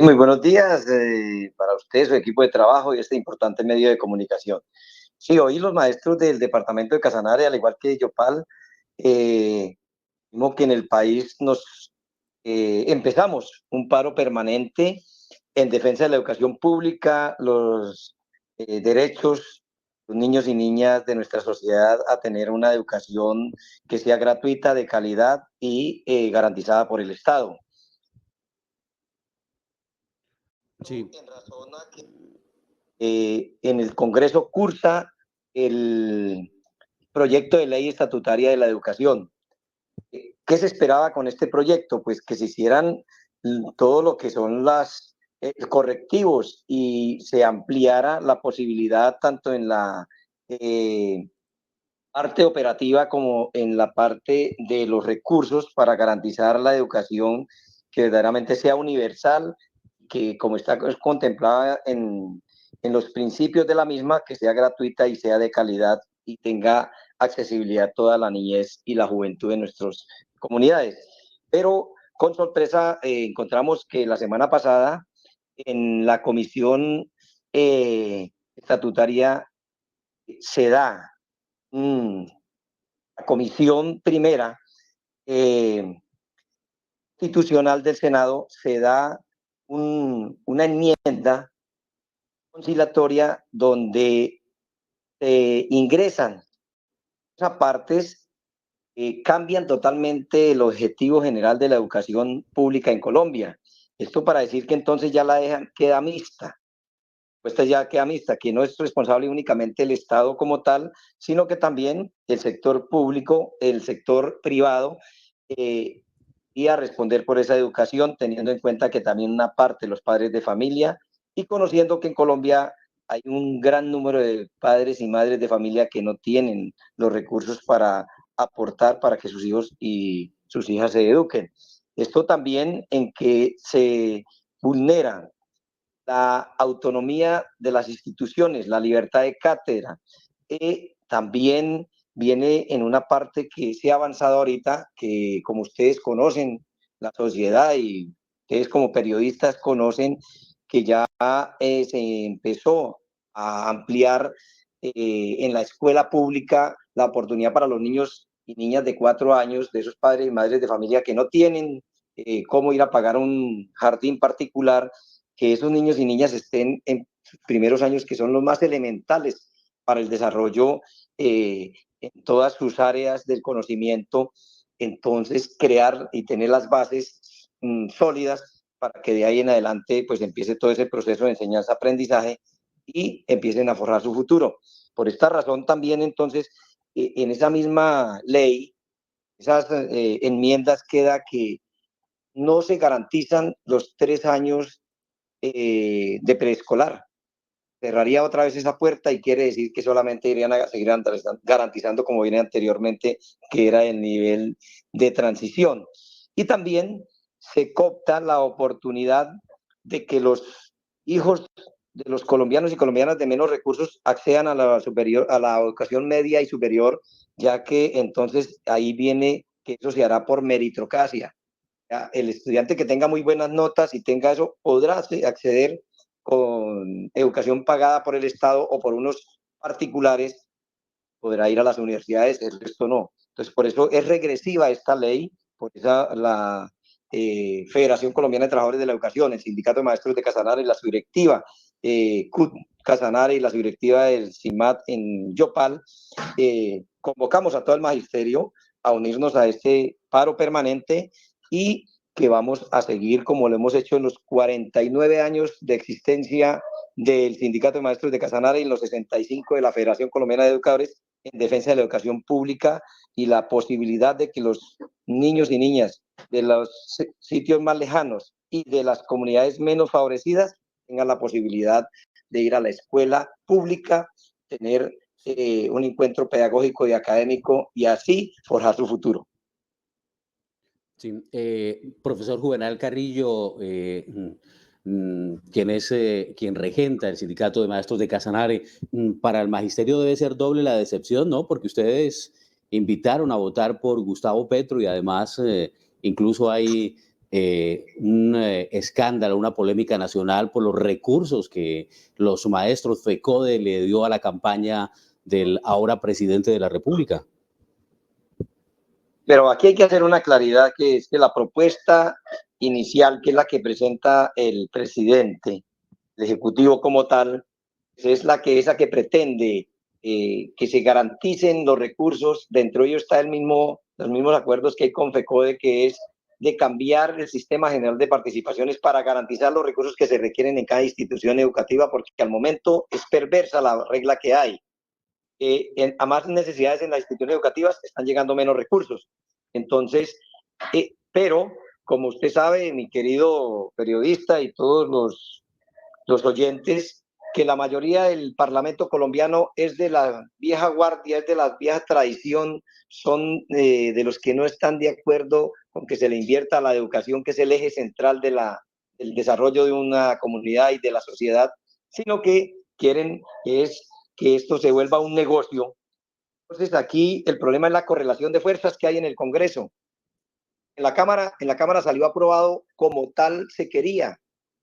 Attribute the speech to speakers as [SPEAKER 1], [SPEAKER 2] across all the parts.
[SPEAKER 1] Muy buenos días para usted, su equipo de trabajo y este importante medio de comunicación. Sí, hoy los maestros del departamento de Casanare, al igual que Yopal, eh, vimos que en el país nos empezamos un paro permanente en defensa de la educación pública, los derechos de los niños y niñas de nuestra sociedad a tener una educación que sea gratuita, de calidad y garantizada por el Estado.
[SPEAKER 2] Sí,
[SPEAKER 1] En razón a que en el Congreso cursa el proyecto de ley estatutaria de la educación. ¿Qué se esperaba con este proyecto? Pues que se hicieran todo lo que son las correctivos y se ampliara la posibilidad tanto en la parte operativa como en la parte de los recursos para garantizar la educación que verdaderamente sea universal, que como está contemplada en los principios de la misma, que sea gratuita y sea de calidad y tenga accesibilidad a toda la niñez y la juventud de nuestras comunidades. Pero con sorpresa encontramos que la semana pasada en la comisión estatutaria se da la comisión primera institucional del Senado se da una enmienda conciliatoria donde ingresan esas partes, cambian totalmente el objetivo general de la educación pública en Colombia. Esto para decir que entonces ya la dejan, queda mixta. Esta ya queda mixta, que no es responsable únicamente el Estado como tal, sino que también el sector público, el sector privado, y a responder por esa educación, teniendo en cuenta que también una parte de los padres de familia y conociendo que en Colombia hay un gran número de padres y madres de familia que no tienen los recursos para aportar para que sus hijos y sus hijas se eduquen. Esto también en que se vulnera la autonomía de las instituciones, la libertad de cátedra. También viene en una parte que se ha avanzado ahorita, que como ustedes conocen, la sociedad y ustedes como periodistas conocen que ya se empezó a ampliar en la escuela pública la oportunidad para los niños y niñas de 4 años, de esos padres y madres de familia que no tienen cómo ir a pagar un jardín particular, que esos niños y niñas estén en sus primeros años, que son los más elementales para el desarrollo en todas sus áreas del conocimiento, entonces crear y tener las bases sólidas para que de ahí en adelante pues empiece todo ese proceso de enseñanza-aprendizaje y empiecen a forjar su futuro. Por esta razón también entonces en esa misma ley, esas enmiendas queda que no se garantizan los 3 años de preescolar. Cerraría otra vez esa puerta y quiere decir que solamente irían a seguir garantizando como viene anteriormente, que era el nivel de transición. Y también se coopta la oportunidad de que los hijos de los colombianos y colombianas de menos recursos accedan a la superior, a la educación media y superior, ya que entonces ahí viene que eso se hará por meritocracia. El estudiante que tenga muy buenas notas y tenga eso podrá acceder con educación pagada por el Estado o por unos particulares, podrá ir a las universidades, el resto no. Entonces, por eso es regresiva esta ley, por esa la Federación Colombiana de Trabajadores de la Educación, el Sindicato de Maestros de Casanare y la subdirectiva CUT Casanare y la subdirectiva del CIMAT en Yopal, convocamos a todo el magisterio a unirnos a este paro permanente y que vamos a seguir como lo hemos hecho en los 49 años de existencia del Sindicato de Maestros de Casanare y en los 65 de la Federación Colombiana de Educadores en defensa de la educación pública y la posibilidad de que los niños y niñas de los sitios más lejanos y de las comunidades menos favorecidas tengan la posibilidad de ir a la escuela pública, tener un encuentro pedagógico y académico y así forjar su futuro.
[SPEAKER 2] sí. Profesor Juvenal Carrillo, quien regenta el Sindicato de Maestros de Casanare, para el magisterio debe ser doble la decepción, ¿no? Porque ustedes invitaron a votar por Gustavo Petro y además incluso hay un escándalo, una polémica nacional por los recursos que los maestros FECODE le dio a la campaña del ahora presidente de la República.
[SPEAKER 1] Pero aquí hay que hacer una claridad, que es que la propuesta inicial, que es la que presenta el presidente, el Ejecutivo como tal, es la que pretende que se garanticen los recursos. Dentro de ellos está los mismos acuerdos que hay con FECODE, que es de cambiar el sistema general de participaciones para garantizar los recursos que se requieren en cada institución educativa, porque al momento es perversa la regla que hay. A más necesidades en las instituciones educativas están llegando menos recursos. Entonces, pero como usted sabe, mi querido periodista y todos los oyentes, que la mayoría del Parlamento colombiano es de la vieja guardia, es de la vieja tradición, son de los que no están de acuerdo con que se le invierta a la educación, que es el eje central del desarrollo de una comunidad y de la sociedad, sino que quieren que esto se vuelva un negocio. Entonces aquí el problema es la correlación de fuerzas que hay en el Congreso. En la Cámara salió aprobado como tal se quería,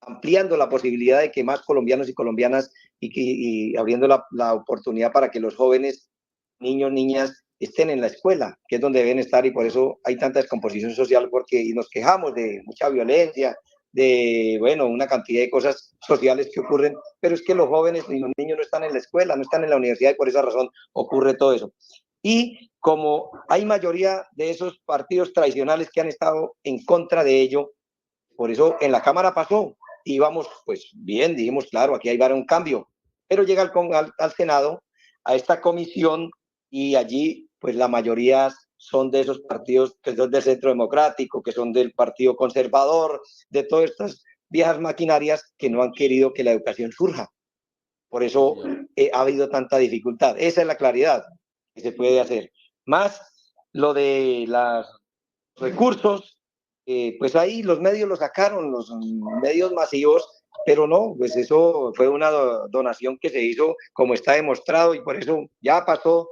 [SPEAKER 1] ampliando la posibilidad de que más colombianos y colombianas y abriendo la oportunidad para que los jóvenes, niños, niñas, estén en la escuela, que es donde deben estar, y por eso hay tanta descomposición social, porque nos quejamos de mucha violencia, de, bueno, una cantidad de cosas sociales que ocurren, pero es que los jóvenes y los niños no están en la escuela, no están en la universidad, y por esa razón ocurre todo eso. Y como hay mayoría de esos partidos tradicionales que han estado en contra de ello, por eso en la Cámara pasó, íbamos pues bien, dijimos, claro, aquí hay un cambio, pero llega al Senado, a esta comisión, y allí pues la mayoría son de esos partidos que son del Centro Democrático, que son del Partido Conservador, de todas estas viejas maquinarias que no han querido que la educación surja. Por eso ha habido tanta dificultad. Esa es la claridad que se puede hacer. Más lo de los recursos, pues ahí los medios lo sacaron, los medios masivos, pero no, pues eso fue una donación que se hizo como está demostrado, y por eso ya pasó.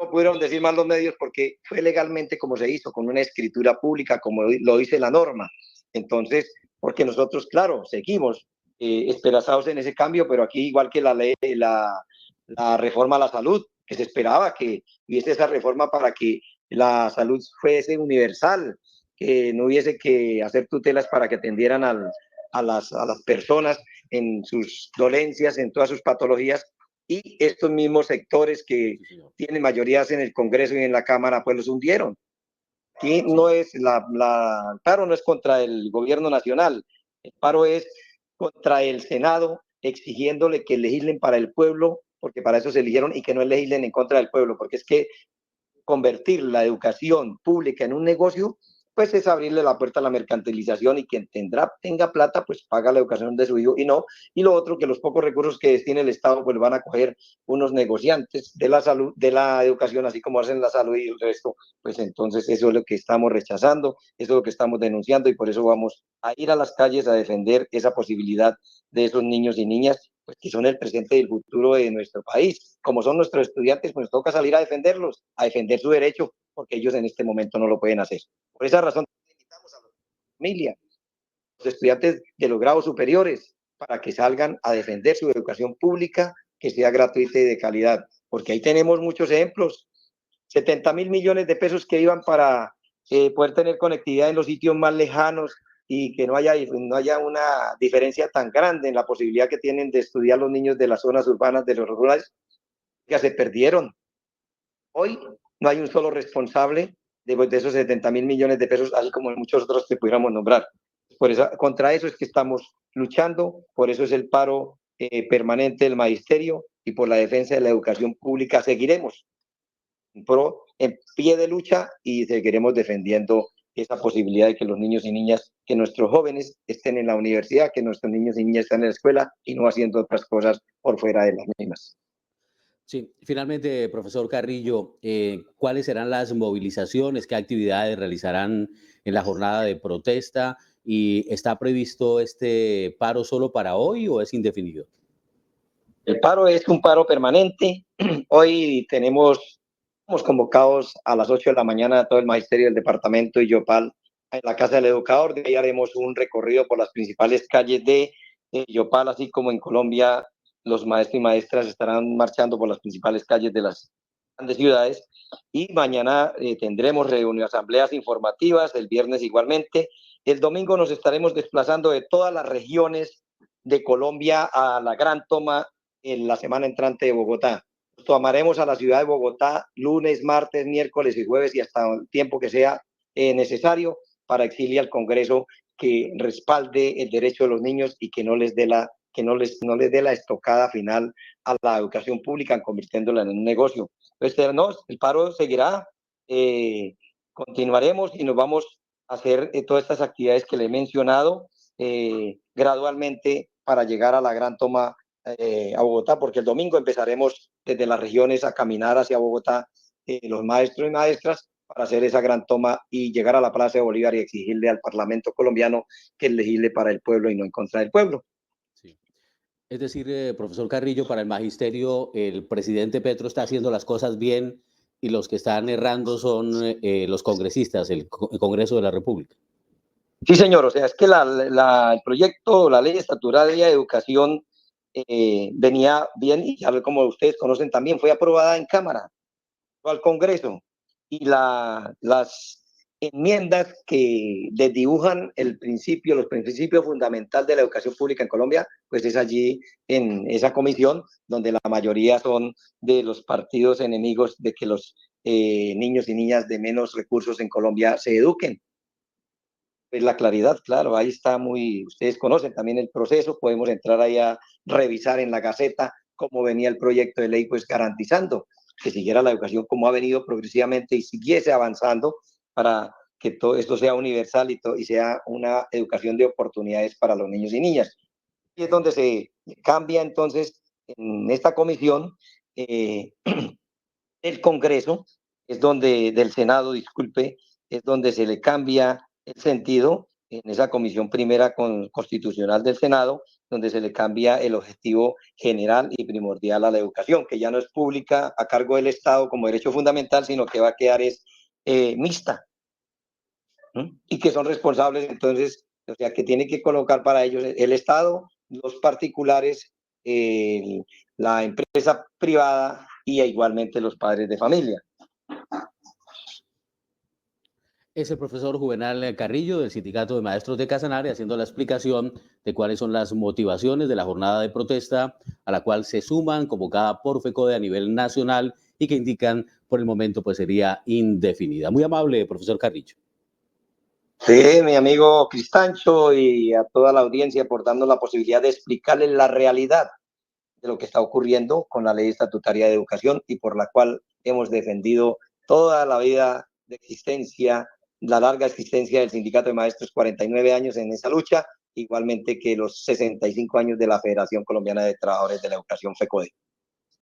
[SPEAKER 1] No pudieron decir más los medios porque fue legalmente como se hizo, con una escritura pública, como lo dice la norma. Entonces, porque nosotros, claro, seguimos esperanzados en ese cambio, pero aquí igual que la ley, la reforma a la salud, que se esperaba que hubiese esa reforma para que la salud fuese universal, que no hubiese que hacer tutelas para que atendieran a las personas en sus dolencias, en todas sus patologías, y estos mismos sectores que tienen mayorías en el Congreso y en la Cámara, pues los hundieron. Aquí no es el paro no es contra el gobierno nacional, el paro es contra el Senado, exigiéndole que legislen para el pueblo, porque para eso se eligieron, y que no legislen en contra del pueblo, porque es que convertir la educación pública en un negocio, pues es abrirle la puerta a la mercantilización, y quien tenga plata, pues paga la educación de su hijo y no. Y lo otro, que los pocos recursos que destine el Estado, pues van a coger unos negociantes de la salud, de la educación, así como hacen la salud y el resto. Pues entonces eso es lo que estamos rechazando, eso es lo que estamos denunciando, y por eso vamos a ir a las calles a defender esa posibilidad de esos niños y niñas, pues que son el presente y el futuro de nuestro país. Como son nuestros estudiantes, pues toca salir a defenderlos, a defender su derecho, porque ellos en este momento no lo pueden hacer. Por esa razón, invitamos a la familia, los estudiantes de los grados superiores, para que salgan a defender su educación pública, que sea gratuita y de calidad, porque ahí tenemos muchos ejemplos. 70.000 millones de pesos que iban para poder tener conectividad en los sitios más lejanos, y que no haya una diferencia tan grande en la posibilidad que tienen de estudiar los niños de las zonas urbanas, de los rurales, que se perdieron. Hoy no hay un solo responsable de esos 70.000 millones de pesos, así como muchos otros que pudiéramos nombrar. Por eso, contra eso es que estamos luchando, por eso es el paro permanente del magisterio, y por la defensa de la educación pública seguiremos en pie de lucha, y seguiremos defendiendo esa posibilidad de que los niños y niñas, que nuestros jóvenes estén en la universidad, que nuestros niños y niñas estén en la escuela y no haciendo otras cosas por fuera de las mismas.
[SPEAKER 2] Sí, finalmente, profesor Carrillo, ¿cuáles serán las movilizaciones? ¿Qué actividades realizarán en la jornada de protesta? ¿Y está previsto este paro solo para hoy o es indefinido?
[SPEAKER 1] El paro es un paro permanente. Hoy estamos convocados a las 8 de la mañana, todo el magisterio del departamento y Yopal, en la Casa del Educador. De ahí haremos un recorrido por las principales calles de Yopal, así como en Colombia los maestros y maestras estarán marchando por las principales calles de las grandes ciudades. Y mañana tendremos reuniones, asambleas informativas, el viernes igualmente. El domingo nos estaremos desplazando de todas las regiones de Colombia a la gran toma en la semana entrante de Bogotá. Tomaremos a la ciudad de Bogotá lunes, martes, miércoles y jueves y hasta el tiempo que sea necesario para exigirle al Congreso que respalde el derecho de los niños y que no les dé la estocada final a la educación pública, convirtiéndola en un negocio. Entonces, no, el paro seguirá, continuaremos y nos vamos a hacer todas estas actividades que le he mencionado gradualmente para llegar a la gran toma a Bogotá, porque el domingo empezaremos desde las regiones a caminar hacia Bogotá, los maestros y maestras, para hacer esa gran toma y llegar a la Plaza de Bolívar y exigirle al Parlamento colombiano que legisle para el pueblo y no en contra del pueblo.
[SPEAKER 2] Sí. Es decir, profesor Carrillo, para el magisterio, el presidente Petro está haciendo las cosas bien y los que están errando son los congresistas, el Congreso de la República.
[SPEAKER 1] Sí, señor, o sea, es que el proyecto, la ley estatutaria de educación venía bien y ya como ustedes conocen también, fue aprobada en Cámara, al Congreso, y las enmiendas que desdibujan los principios fundamentales de la educación pública en Colombia, pues es allí en esa comisión donde la mayoría son de los partidos enemigos de que los niños y niñas de menos recursos en Colombia se eduquen. Pues la claridad, claro, ahí está ustedes conocen también el proceso, podemos entrar ahí a revisar en la Gaceta cómo venía el proyecto de ley, pues garantizando que siguiera la educación como ha venido progresivamente y siguiese avanzando para que todo esto sea universal y sea una educación de oportunidades para los niños y niñas. Y es donde se cambia entonces en esta comisión el Congreso, del Senado, disculpe, es donde se le cambia el sentido en esa comisión primera constitucional del Senado, donde se le cambia el objetivo general y primordial a la educación, que ya no es pública a cargo del Estado como derecho fundamental, sino que va a quedar mixta, ¿no? Y que son responsables entonces, o sea, que tiene que colocar para ellos el Estado, los particulares, la empresa privada y igualmente los padres de familia.
[SPEAKER 2] Es el profesor Juvenal Carrillo del Sindicato de Maestros de Casanare haciendo la explicación de cuáles son las motivaciones de la jornada de protesta a la cual se suman, convocada por FECODE a nivel nacional y que indican por el momento pues sería indefinida. Muy amable, profesor Carrillo.
[SPEAKER 1] Sí, mi amigo Cristancho y a toda la audiencia por darnos la posibilidad de explicarles la realidad de lo que está ocurriendo con la ley estatutaria de educación y por la cual hemos defendido toda la vida de existencia, la larga existencia del Sindicato de Maestros, 49 años en esa lucha, igualmente que los 65 años de la Federación Colombiana de Trabajadores de la Educación, FECODE.